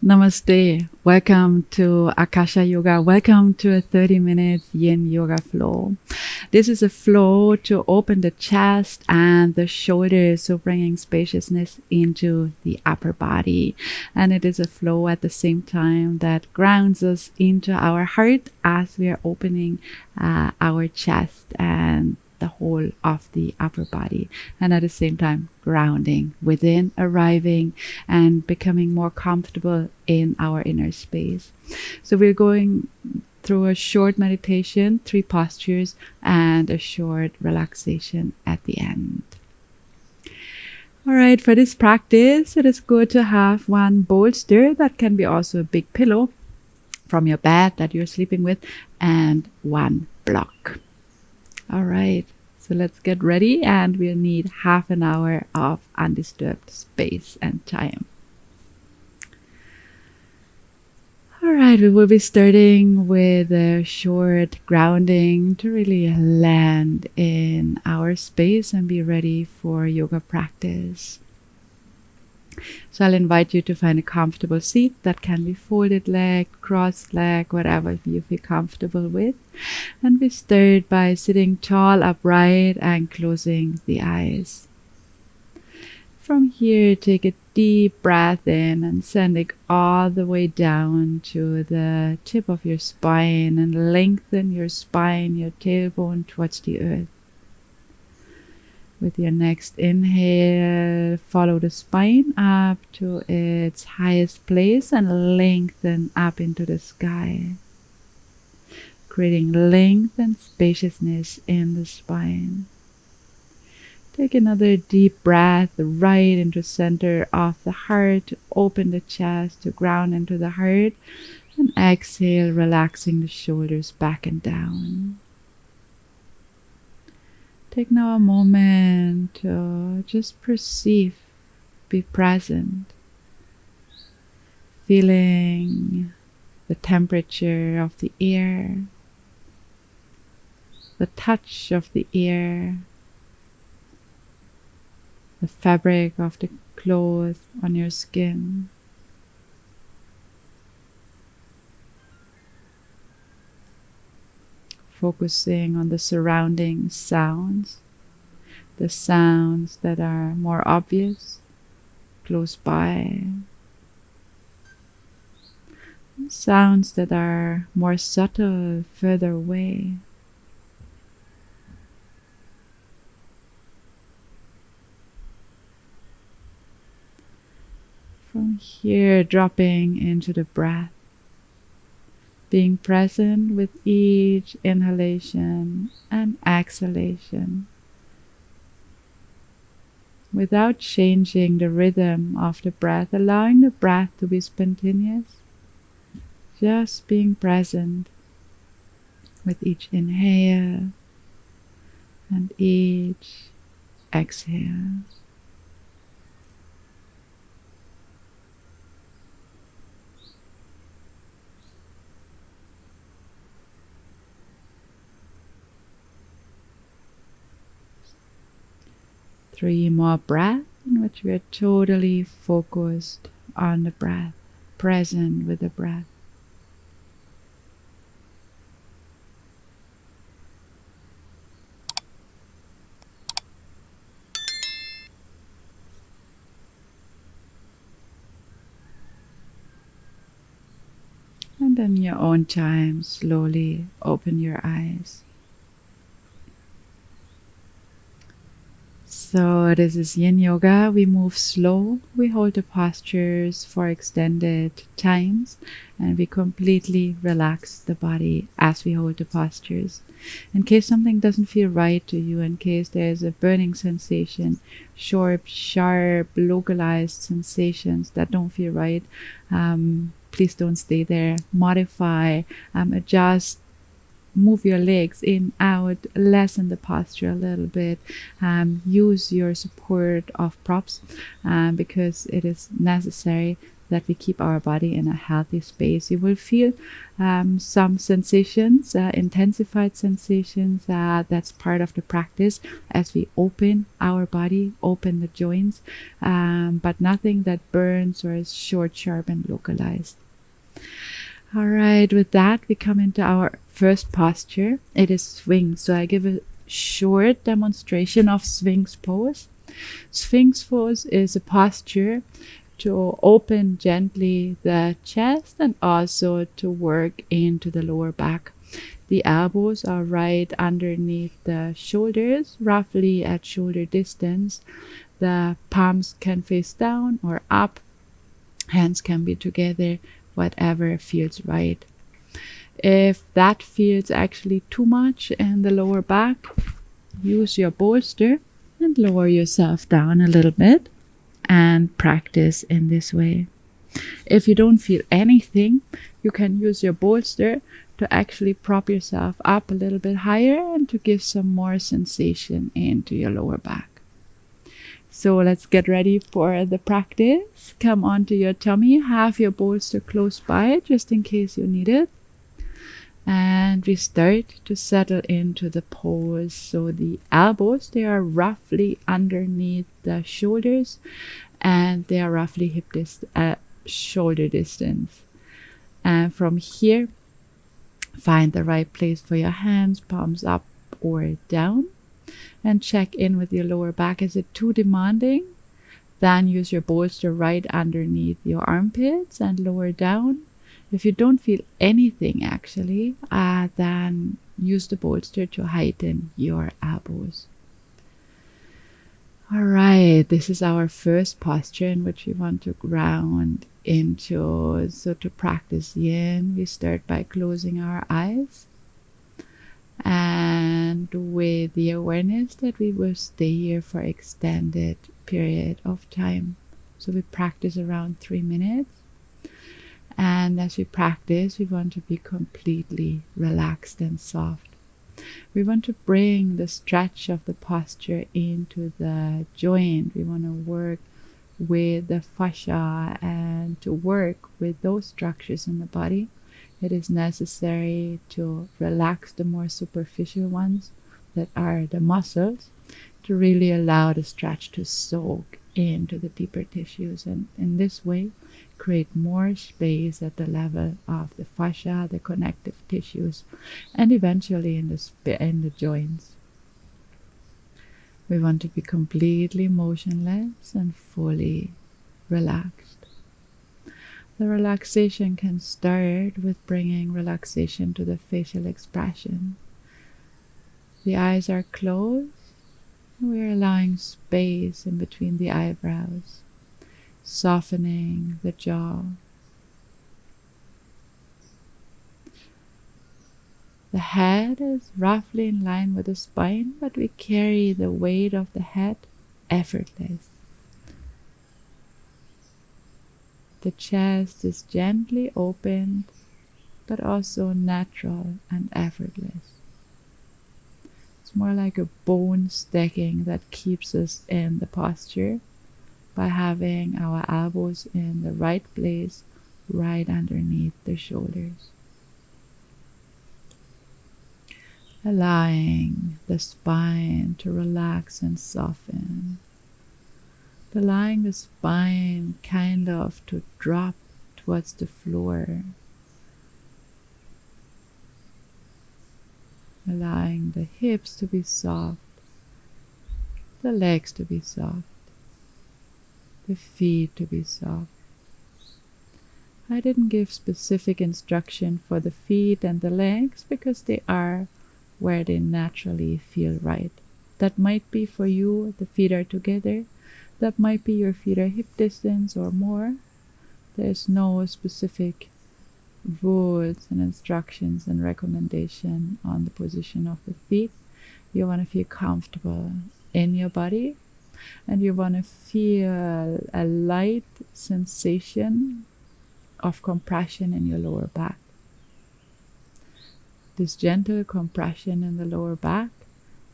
Namaste. Welcome to Akasha Yoga. Welcome to a 30 minutes Yin Yoga flow. This is a flow to open the chest and the shoulders, so bringing spaciousness into the upper body. And it is a flow at the same time that grounds us into our heart as we are opening our chest and the whole of the upper body, and at the same time grounding within, arriving and becoming more comfortable in our inner space. So we're going through a short meditation, 3 postures, and a short relaxation at the end. All right, for this practice, it is good to have one bolster that can be also a big pillow from your bed that you're sleeping with, and one block. All right, so let's get ready, and we'll need half an hour of undisturbed space and time. All right, we will be starting with a short grounding to really land in our space and be ready for yoga practice. So I'll invite you to find a comfortable seat that can be folded leg, crossed leg, whatever you feel comfortable with. And we start by sitting tall, upright, and closing the eyes. From here, take a deep breath in and send it all the way down to the tip of your spine, and lengthen your spine, your tailbone towards the earth. With your next inhale, follow the spine up to its highest place and lengthen up into the sky, creating length and spaciousness in the spine. Take another deep breath right into center of the heart, open the chest to ground into the heart, and exhale, relaxing the shoulders back and down. Take now a moment to just perceive, be present, feeling the temperature of the air, the touch of the air, the fabric of the clothes on your skin. Focusing on the surrounding sounds, the sounds that are more obvious, close by, sounds that are more subtle, further away. From here, dropping into the breath, being present with each inhalation and exhalation, without changing the rhythm of the breath, allowing the breath to be spontaneous, just being present with each inhale and each exhale. Three more breaths in which we are totally focused on the breath, present with the breath. And then in your own time, slowly open your eyes. So this is Yin Yoga. We move slow, we hold the postures for extended times, and we completely relax the body as we hold the postures. In case something doesn't feel right to you, in case there's a burning sensation, sharp, localized sensations that don't feel right, please don't stay there. Modify, adjust, move your legs in, out, lessen the posture a little bit. Use your support of props because it is necessary that we keep our body in a healthy space. You will feel some sensations, intensified sensations. That's part of the practice as we open our body, open the joints, but nothing that burns or is short, sharp, and localized. All right, with that, we come into our first posture. It is swing. So I give a short demonstration of Sphinx pose. Sphinx pose is a posture to open gently the chest and also to work into the lower back. The elbows are right underneath the shoulders, roughly at shoulder distance. The palms can face down or up. Hands can be together, whatever feels right. If that feels actually too much in the lower back, use your bolster and lower yourself down a little bit and practice in this way. If you don't feel anything, you can use your bolster to actually prop yourself up a little bit higher and to give some more sensation into your lower back. So let's get ready for the practice. Come onto your tummy, have your bolster close by just in case you need it. And we start to settle into the pose. So the elbows, they are roughly underneath the shoulders and they are roughly shoulder distance. And from here, find the right place for your hands, palms up or down. And check in with your lower back. Is it too demanding? Then use your bolster right underneath your armpits and lower down. If you don't feel anything actually, then use the bolster to heighten your elbows. All right, this is our first posture in which we want to ground into. So to practice yin, we start by closing our eyes. And with the awareness that we will stay here for extended period of time. So we practice around 3 minutes. And as we practice, we want to be completely relaxed and soft. We want to bring the stretch of the posture into the joint. We want to work with the fascia and to work with those structures in the body. It is necessary to relax the more superficial ones that are the muscles to really allow the stretch to soak into the deeper tissues, and in this way create more space at the level of the fascia, the connective tissues, and eventually in the joints. We want to be completely motionless and fully relaxed. The relaxation can start with bringing relaxation to the facial expression. The eyes are closed. We are allowing space in between the eyebrows, softening the jaw. The head is roughly in line with the spine, but we carry the weight of the head effortless. The chest is gently opened, but also natural and effortless. It's more like a bone stacking that keeps us in the posture by having our elbows in the right place, right underneath the shoulders. Allowing the spine to relax and soften. Allowing the spine kind of to drop towards the floor. Allowing the hips to be soft, the legs to be soft, the feet to be soft. I didn't give specific instruction for the feet and the legs because they are where they naturally feel right. That might be for you, the feet are together. That might be your feet are hip distance or more. There's no specific rules and instructions and recommendation on the position of the feet. You want to feel comfortable in your body, and you want to feel a light sensation of compression in your lower back. This gentle compression in the lower back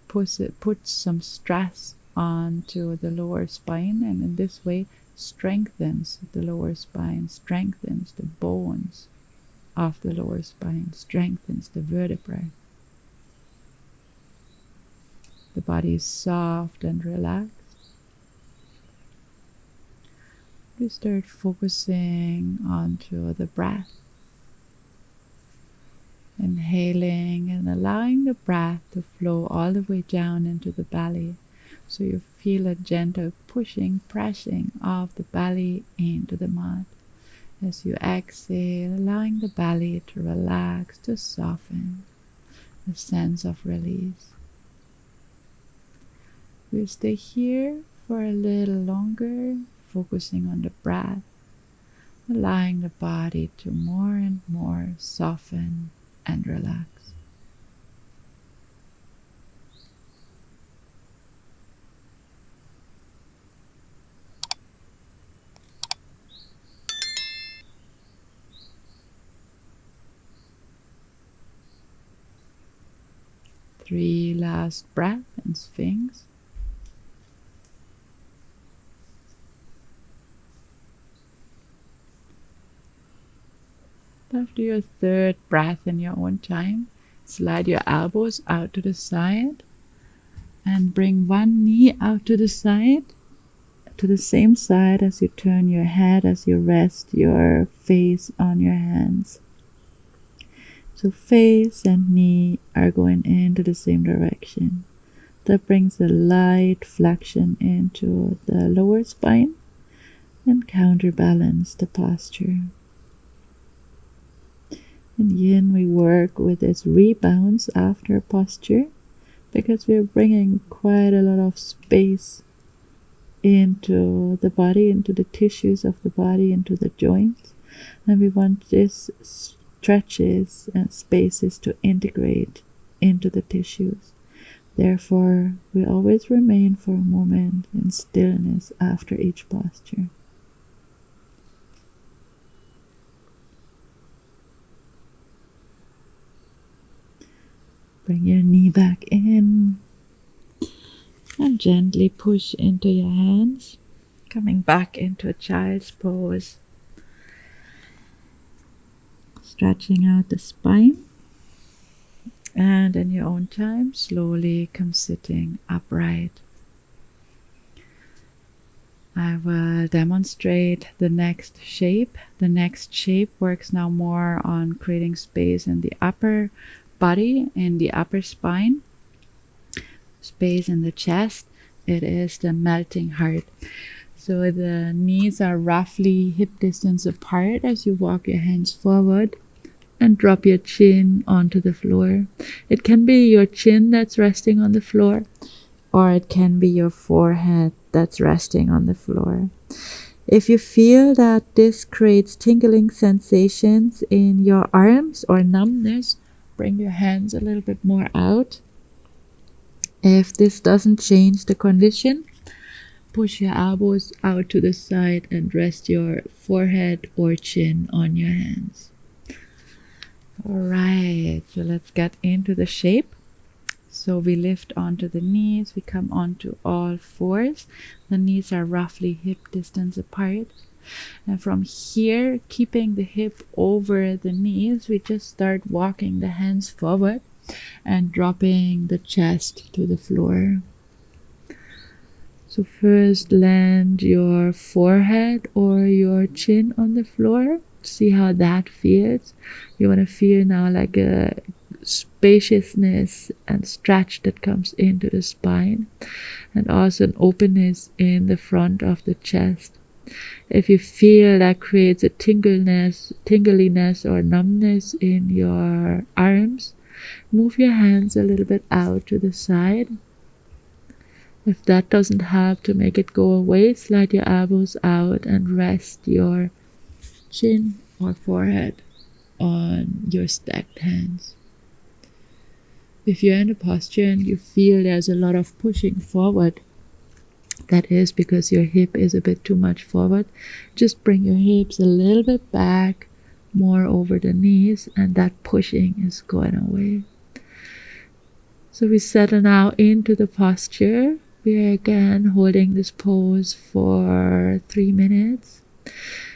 puts some stress onto the lower spine, and in this way strengthens the lower spine, strengthens the bones of the lower spine, strengthens the vertebrae. The body is soft and relaxed. You start focusing onto the breath, inhaling and allowing the breath to flow all the way down into the belly. So you feel a gentle pushing, pressing of the belly into the mat. As you exhale, allowing the belly to relax, to soften, a sense of release. We'll stay here for a little longer, focusing on the breath, allowing the body to more and more soften and relax. Three last breaths and Sphinx. After your third breath in your own time, slide your elbows out to the side and bring one knee out to the side, to the same side as you turn your head, as you rest your face on your hands. So face and knee are going into the same direction. That brings a light flexion into the lower spine and counterbalance the posture. In Yin, we work with this rebounds after posture because we're bringing quite a lot of space into the body, into the tissues of the body, into the joints. And we want these stretches and spaces to integrate into the tissues. Therefore, we always remain for a moment in stillness after each posture. Bring your knee back in and gently push into your hands, coming back into a child's pose. Stretching out the spine, and in your own time, slowly come sitting upright. I will demonstrate the next shape. The next shape works now more on creating space in the upper body, in the upper spine, space in the chest. It is the melting heart. So the knees are roughly hip distance apart as you walk your hands forward and drop your chin onto the floor. It can be your chin that's resting on the floor, or it can be your forehead that's resting on the floor. If you feel that this creates tingling sensations in your arms or numbness, bring your hands a little bit more out. If this doesn't change the condition, push your elbows out to the side and rest your forehead or chin on your hands. Alright, so let's get into the shape. So we lift onto the knees, we come onto all fours. The knees are roughly hip distance apart. And from here, keeping the hip over the knees, we just start walking the hands forward and dropping the chest to the floor. So first land your forehead or your chin on the floor. See how that feels. You want to feel now like a spaciousness and stretch that comes into the spine, and also an openness in the front of the chest. If you feel that creates a tingliness or numbness in your arms, move your hands a little bit out to the side. If that doesn't help to make it go away, slide your elbows out and rest your chin or forehead on your stacked hands. If you're in a posture and you feel there's a lot of pushing forward, that is because your hip is a bit too much forward. Just bring your hips a little bit back, more over the knees, and that pushing is going away. So we settle now into the posture. We are again holding this pose for 3 minutes.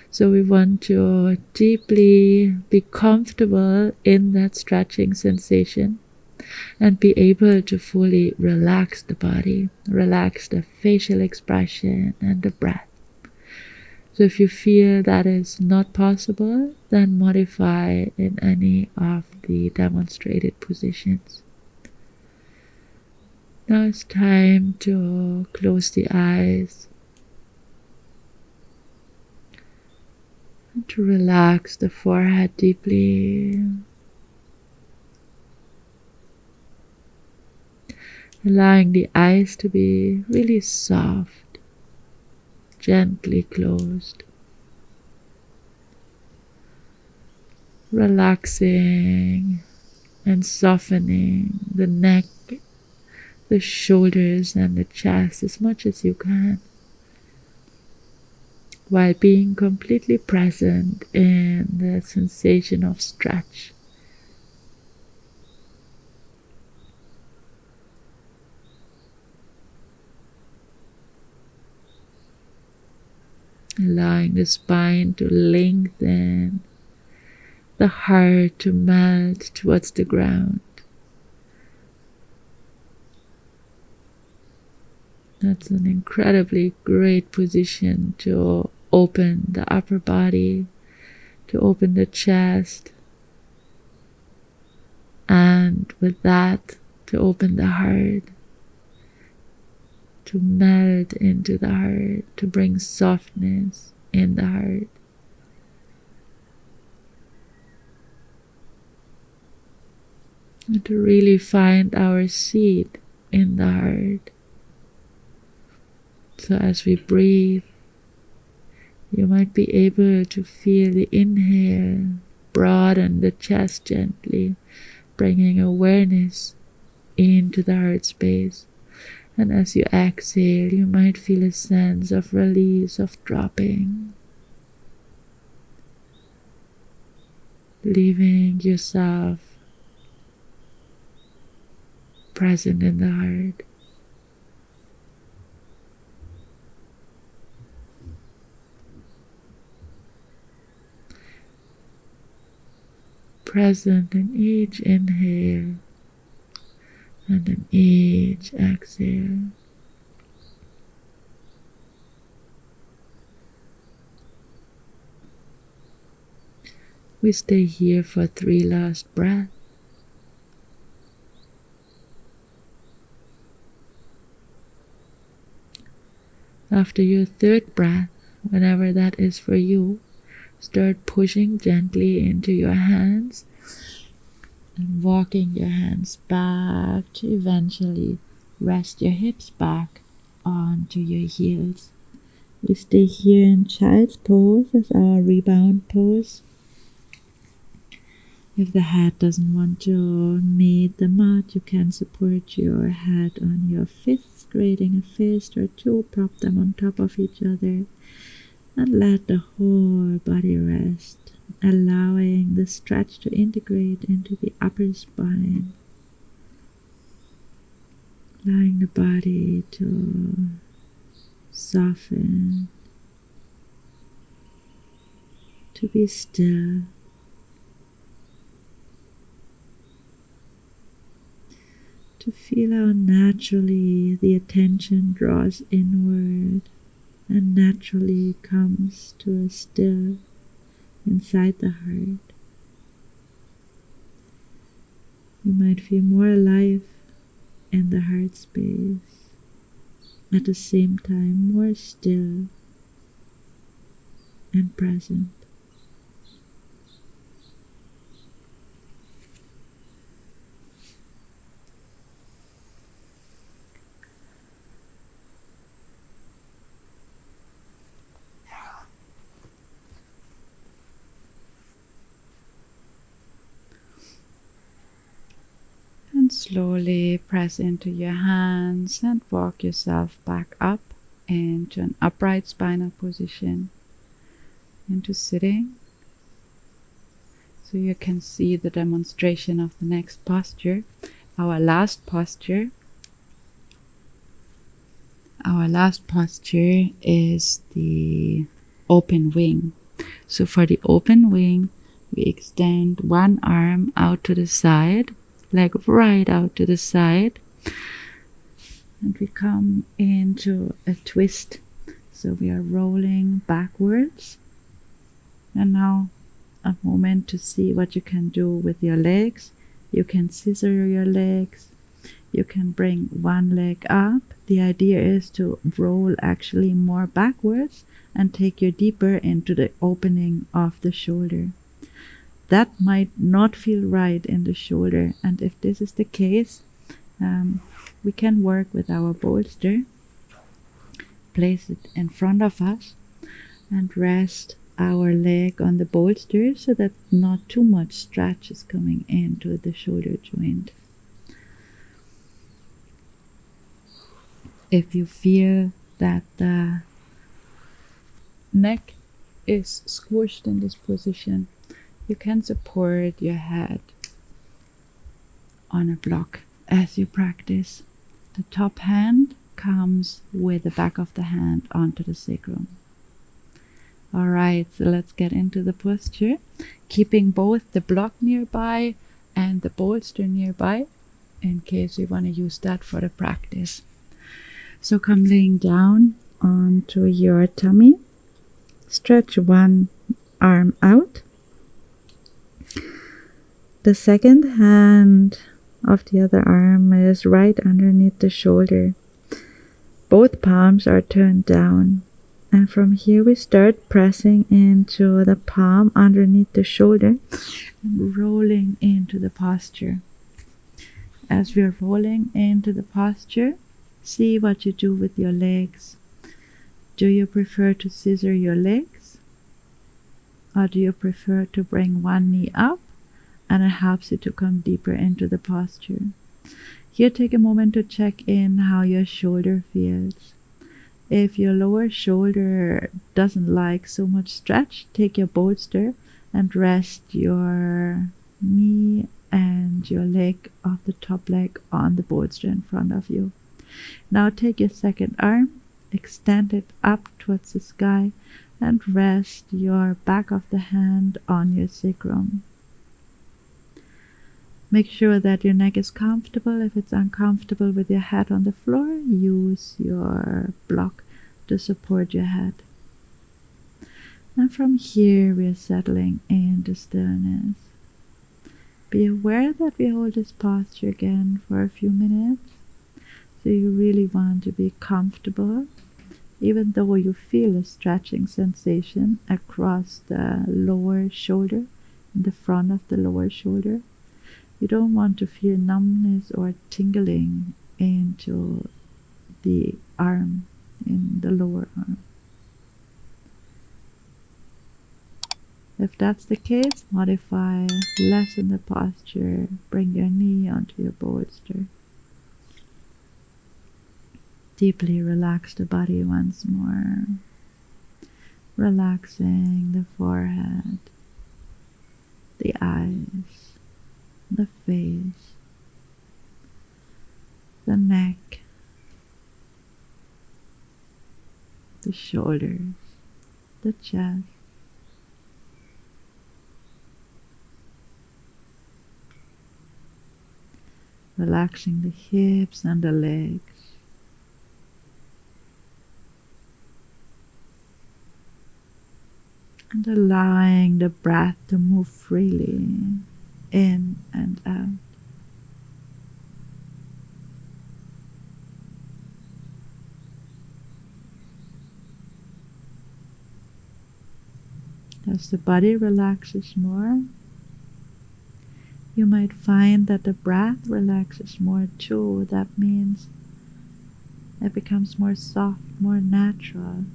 So we want to deeply be comfortable in that stretching sensation and be able to fully relax the body, relax the facial expression and the breath. So if you feel that is not possible, then modify in any of the demonstrated positions. Now it's time to close the eyes and to relax the forehead deeply, allowing the eyes to be really soft, gently closed, relaxing and softening the neck, the shoulders and the chest as much as you can, while being completely present in the sensation of stretch. Allowing the spine to lengthen, the heart to melt towards the ground. That's an incredibly great position to open the upper body, to open the chest, and with that, to open the heart, to melt into the heart, to bring softness in the heart. And to really find our seat in the heart. So as we breathe, you might be able to feel the inhale, broaden the chest gently, bringing awareness into the heart space. And as you exhale, you might feel a sense of release, of dropping, leaving yourself present in the heart. Present in each inhale and in each exhale. We stay here for 3 last breaths. After your 3rd breath, whenever that is for you, start pushing gently into your hands and walking your hands back to eventually rest your hips back onto your heels. We stay here in child's pose as our rebound pose. If the head doesn't want to meet the mat, you can support your head on your fists, creating a fist or 2, prop them on top of each other, and let the whole body rest, allowing the stretch to integrate into the upper spine, allowing the body to soften, to be still. To feel how naturally the attention draws inward and naturally comes to a still inside the heart. You might feel more alive in the heart space, at the same time more still and present. And slowly press into your hands and walk yourself back up into an upright spinal position, into sitting. So you can see the demonstration of the next posture, our last posture. Our last posture is the open wing. So for the open wing, we extend one arm out to the side, leg right out to the side, and we come into a twist. So we are rolling backwards. And now a moment to see what you can do with your legs. You can scissor your legs. You can bring one leg up. The idea is to roll actually more backwards and take you deeper into the opening of the shoulder. That might not feel right in the shoulder, and if this is the case, we can work with our bolster. Place it in front of us and rest our leg on the bolster so that not too much stretch is coming into the shoulder joint. If you feel that the neck is squished in this position, you can support your head on a block as you practice. The top hand comes with the back of the hand onto the sacrum. Alright, so let's get into the posture, keeping both the block nearby and the bolster nearby in case you want to use that for the practice. So come laying down onto your tummy. Stretch one arm out. The second hand of the other arm is right underneath the shoulder. Both palms are turned down. And from here we start pressing into the palm underneath the shoulder and rolling into the posture. As we are rolling into the posture, see what you do with your legs. Do you prefer to scissor your legs? Or do you prefer to bring one knee up and it helps you to come deeper into the posture? Here, take a moment to check in how your shoulder feels. If your lower shoulder doesn't like so much stretch, take your bolster and rest your knee and your leg of the top leg on the bolster in front of you. Now take your second arm, extend it up towards the sky, and rest your back of the hand on your sacrum. Make sure that your neck is comfortable. If it's uncomfortable with your head on the floor, use your block to support your head. And from here, we're settling into stillness. Be aware that we hold this posture again for a few minutes. So you really want to be comfortable, even though you feel a stretching sensation across the lower shoulder, in the front of the lower shoulder. You don't want to feel numbness or tingling into the arm, in the lower arm. If that's the case, modify, lessen the posture, bring your knee onto your bolster. Deeply relax the body once more, relaxing the forehead, the eyes, the face, the neck, the shoulders, the chest, relaxing the hips and the legs, and allowing the breath to move freely in and out. As the body relaxes more, you might find that the breath relaxes more too. That means it becomes more soft, more natural.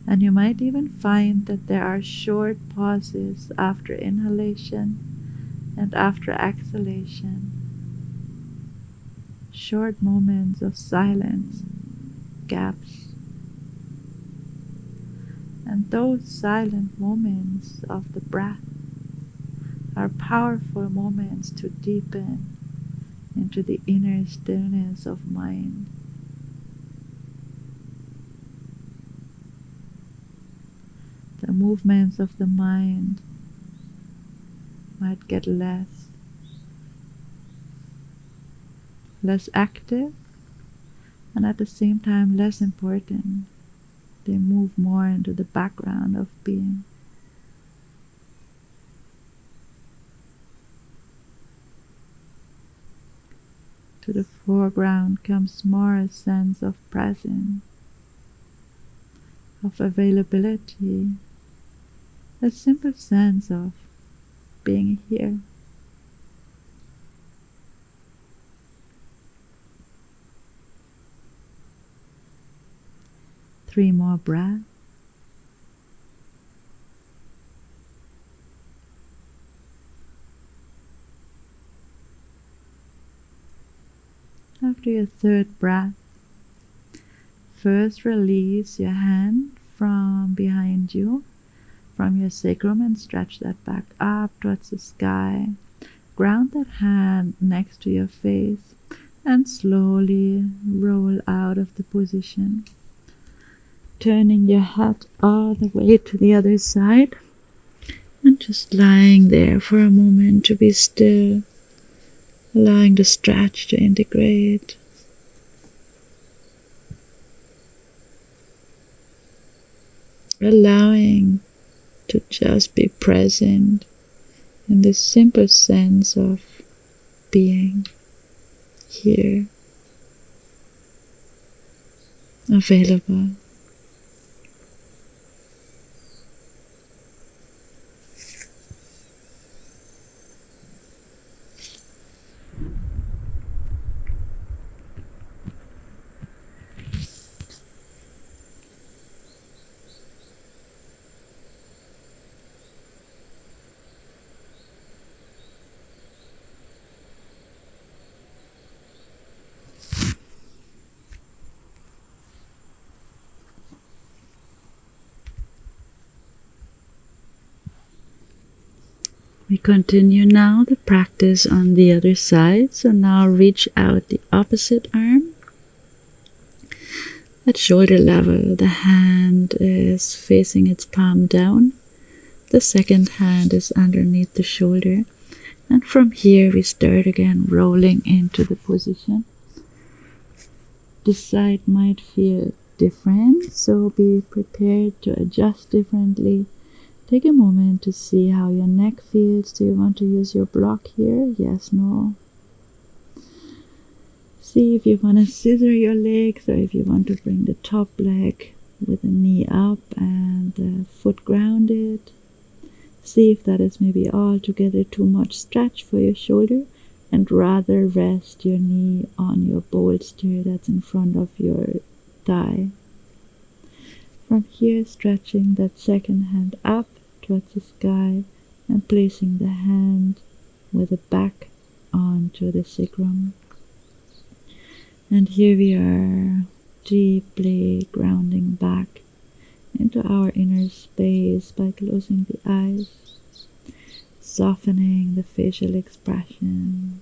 And you might even find that there are short pauses after inhalation and after exhalation. Short moments of silence, gaps. And those silent moments of the breath are powerful moments to deepen into the inner stillness of mind. the movements of the mind might get less active, and at the same time less important. They move more into the background of being. To the foreground comes more a sense of presence, of availability, a simple sense of being here. Three more breaths. After your third breath, first release your hand from behind you, from your sacrum, and stretch that back up towards the sky. Ground that hand next to your face and slowly roll out of the position, turning your head all the way to the other side and just lying there for a moment to be still, allowing the stretch to integrate. Allowing to just be present in this simple sense of being here, available. We continue now the practice on the other side. So now reach out the opposite arm. At shoulder level, the hand is facing its palm down. The second hand is underneath the shoulder. And from here we start again rolling into the position. The side might feel different, so be prepared to adjust differently. Take a moment to see how your neck feels. Do you want to use your block here? Yes, no. See if you want to scissor your legs, or if you want to bring the top leg with the knee up and the foot grounded. See if that is maybe altogether too much stretch for your shoulder, and rather rest your knee on your bolster that's in front of your thigh. From here, stretching that second hand up towards the sky and placing the hand with the back onto the sacrum. And here we are, deeply grounding back into our inner space by closing the eyes, softening the facial expression,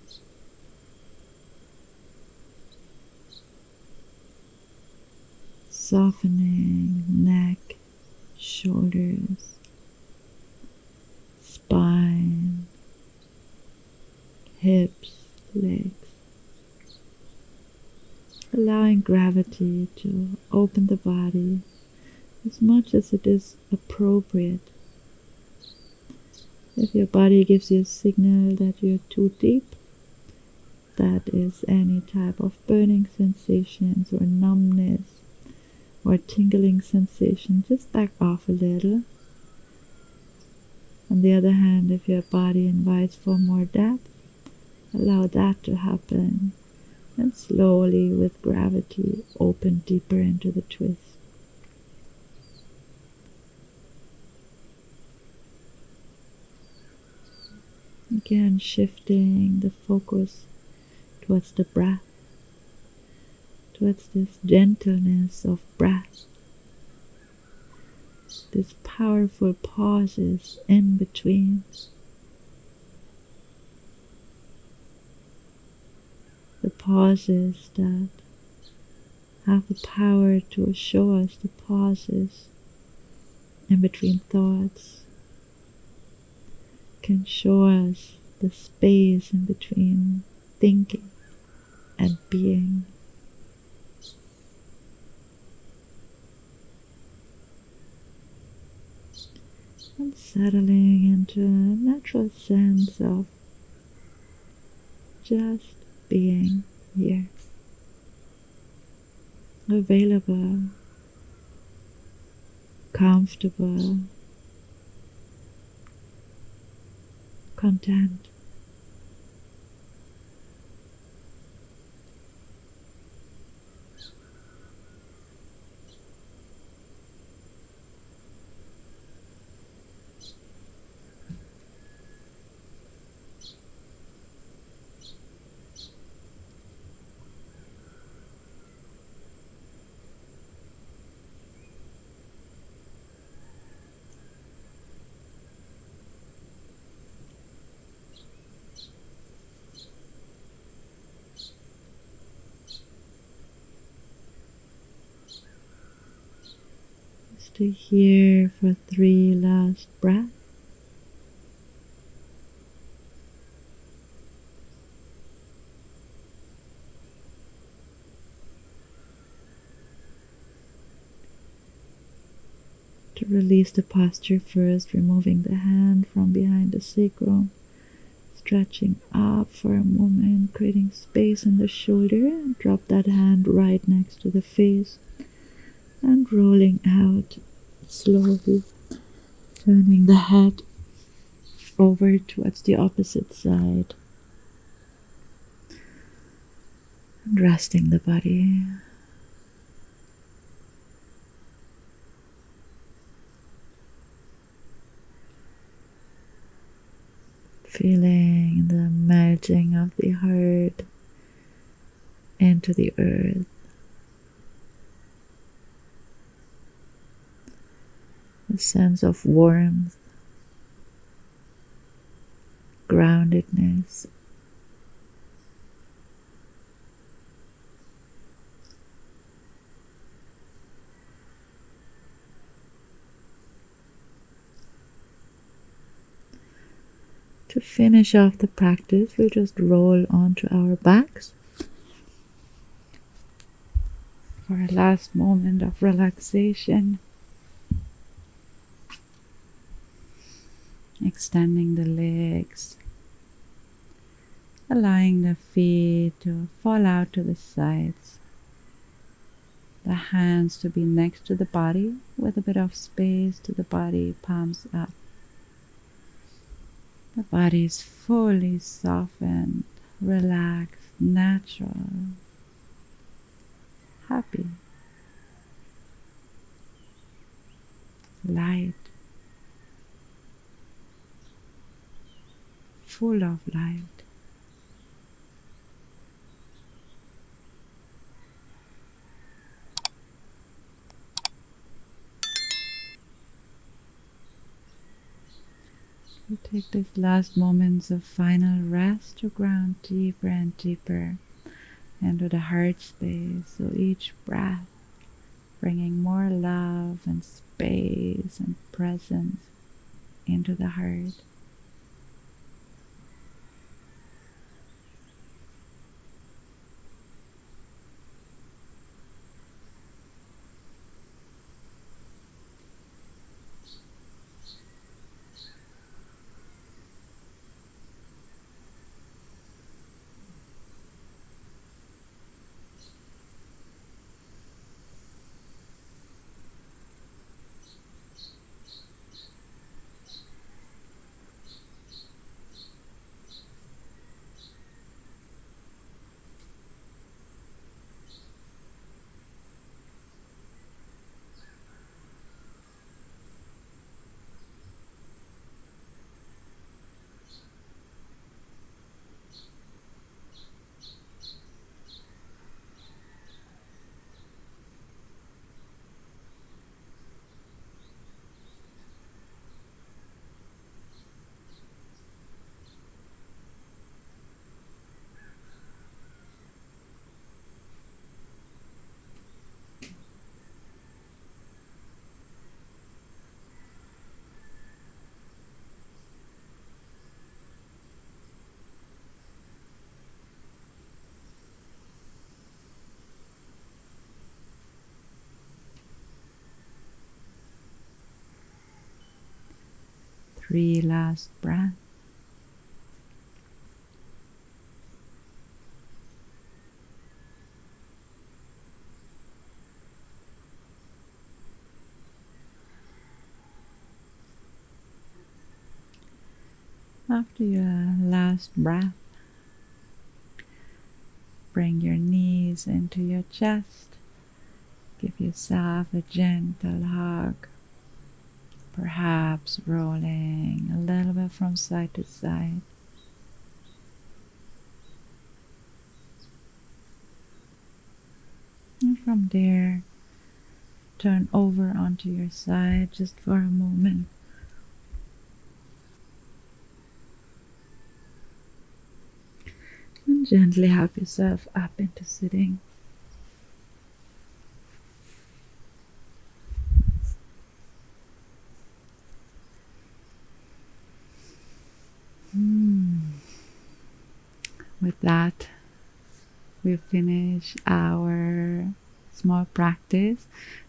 softening neck, shoulders, spine, hips, legs. Allowing gravity to open the body as much as it is appropriate. If your body gives you a signal that you're too deep, that is any type of burning sensations or numbness or tingling sensation, just back off a little. On the other hand, if your body invites for more depth, allow that to happen, and slowly with gravity open deeper into the twist. Again, shifting the focus towards the breath, towards this gentleness of breath, these powerful pauses in between. The pauses that have the power to show us the pauses in between thoughts, can show us the space in between thinking and being. And settling into a natural sense of just being here, available, comfortable, content. Stay here for 3 last breaths. To release the posture first, removing the hand from behind the sacrum, stretching up for a moment, creating space in the shoulder, and drop that hand right next to the face, and rolling out slowly, turning the head over towards the opposite side, and resting the body. Feeling the melting of the heart into the earth. A sense of warmth, groundedness. To finish off the practice, we'll just roll onto our backs for a last moment of relaxation. Extending the legs, allowing the feet to fall out to the sides, the hands to be next to the body with a bit of space to the body, palms up. The body is fully softened, relaxed, natural, happy, light, full of light. We take these last moments of final rest to ground deeper and deeper into the heart space. So each breath bringing more love and space and presence into the heart. 3 last breaths. After your last breath, bring your knees into your chest. Give yourself a gentle hug, perhaps rolling a little bit from side to side. And from there, turn over onto your side just for a moment. And gently help yourself up into sitting. With that, we finish our small practice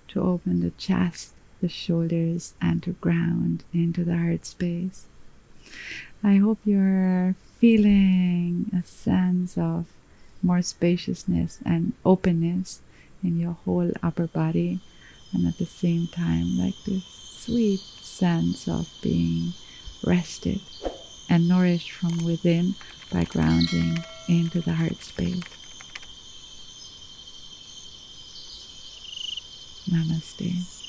to open the chest, the shoulders, and to ground into the heart space. I hope you're feeling a sense of more spaciousness and openness in your whole upper body, and at the same time, like this sweet sense of being rested and nourished from within by grounding into the heart space. Namaste.